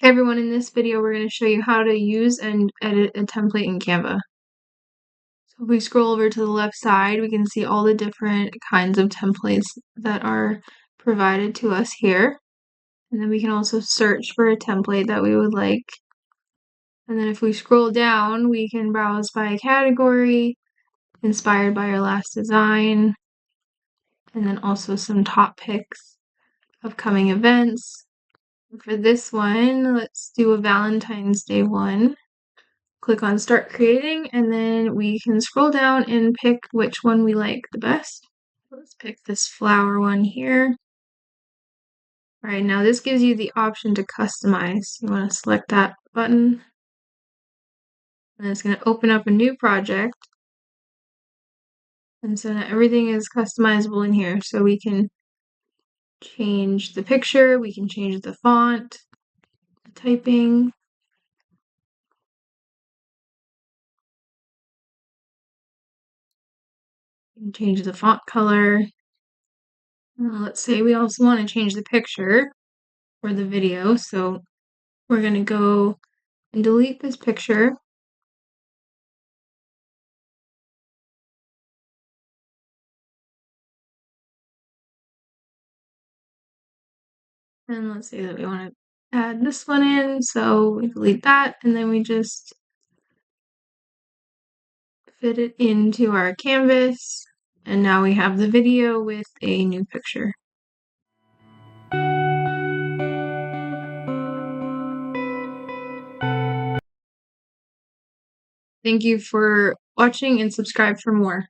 Hey everyone, in this video we're going to show you how to use and edit a template in Canva. So if we scroll over to the left side, we can see all the different kinds of templates that are provided to us here. And then we can also search for a template that we would like. And then if we scroll down, we can browse by category, inspired by our last design, and then also some top picks, upcoming events. For this one, let's do a Valentine's Day one. Click on Start Creating, and then we can scroll down and pick which one we like the best. Let's pick this flower one here. All right, now this gives you the option to customize. You want to select that button, and it's going to open up a new project. And so now everything is customizable in here. So we can change the picture, we can change the font, the typing. You can change the font color. Let's say we also want to change the picture for the video. So we're going to go and delete this picture. And let's say that we want to add this one in, so we delete that, and then we just fit it into our canvas. And now we have the video with a new picture. Thank you for watching and subscribe for more.